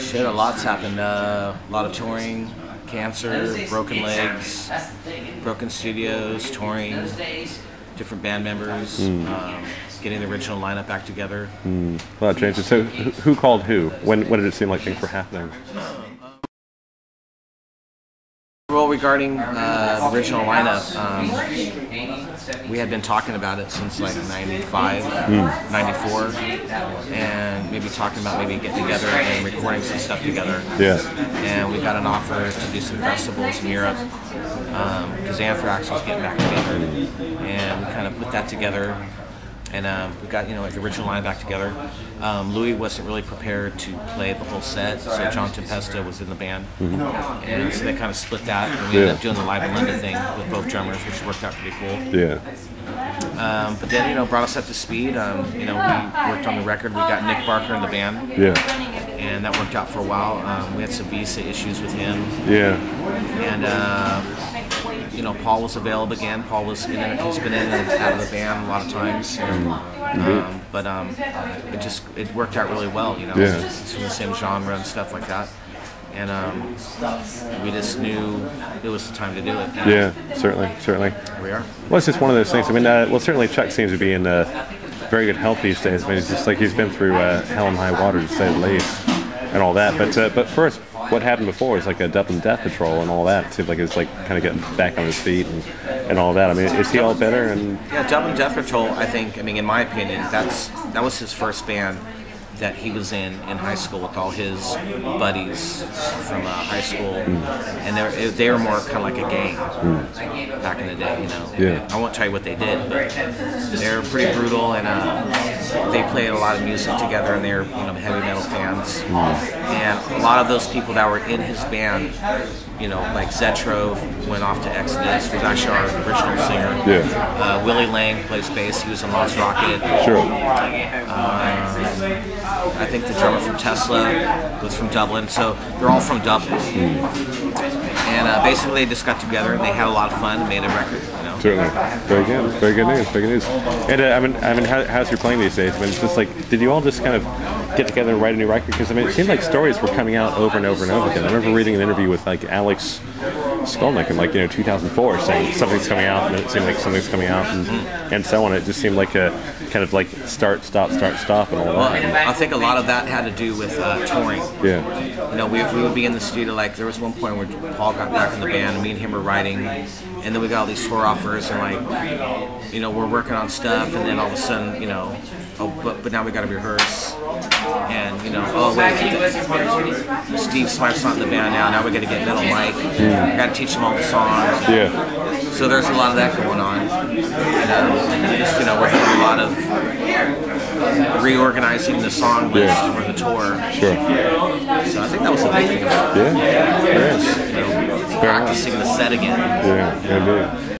Shit, a lot's happened. A lot of touring, cancer, broken legs, broken studios, touring, different band members, getting the original lineup back together. A lot of changes. So who called who? When did it seem like things were happening? Well, regarding the original lineup, we had been talking about it since like 95, 94, and maybe talking about maybe getting together and recording some stuff together. Yeah. And we got an offer to do some festivals in Europe because Anthrax was getting back together, and we kind of put that together. And we got like the original line back together. Louis wasn't really prepared to play the whole set, so John Tempesta was in the band, and so they kind of split that. And we ended up doing the Live in London thing with both drummers, which worked out pretty cool. Yeah. But then brought us up to speed. We worked on the record. We got Nick Barker in the band. Yeah. And that worked out for a while. We had some visa issues with him. Yeah. And Paul was available again. Paul was he's been in and out of the band a lot of times. But it worked out really well. Yeah. It's from the same genre and stuff like that. And we just knew it was the time to do it. Yeah, certainly. Here we are. Well, it's just one of those things. I mean, certainly Chuck seems to be in very good health these days. I mean, it's just like he's been through hell and high water, to say the least, and all that. But first, what happened before was like a Dublin Death Patrol and all that. It seemed like it's like kind of getting back on his feet and all that. I mean, is he all better? And yeah, Dublin Death Patrol. I think. I mean, in my opinion, that was his first band that he was in high school with all his buddies from high school, and they were more kind of like a gang back in the day, Yeah. I won't tell you what they did, but they're pretty brutal, and they played a lot of music together, and they're heavy metal fans, and a lot of those people that were in his band, like Zetro went off to Exodus, was actually our original singer. Yeah. Willie Lang plays bass. He was in Lost Rocket. Sure. I think the drummer from Tesla was from Dublin, so they're all from Dublin. And basically they just got together and they had a lot of fun and made a record. Certainly. Very good news. And I mean, how's your playing these days? I mean, it's just like, did you all just kind of get together and write a new record? Because I mean, it seemed like stories were coming out over and over and over again. I remember reading an interview with like Alex Skolnick in 2004, saying something's coming out, and it seemed like something's coming out, and so on. It just seemed like a kind of like start, stop, and all that. I think a lot of that had to do with touring. Yeah. We would be in the studio. Like there was one point where Paul got back in the band, and me and him were writing, and then we got all these tour offers, and we're working on stuff, and then all of a sudden, but now we got to rehearse, and oh wait, Steve Smythe's not in the band now. Now we got to get Metal Mike. We got to teach him all the songs. Yeah. So there's a lot of that going on, and we're doing a lot of reorganizing the song list for the tour. Sure. So I think that was a big thing. Yeah. Practicing the set again. Yeah, indeed.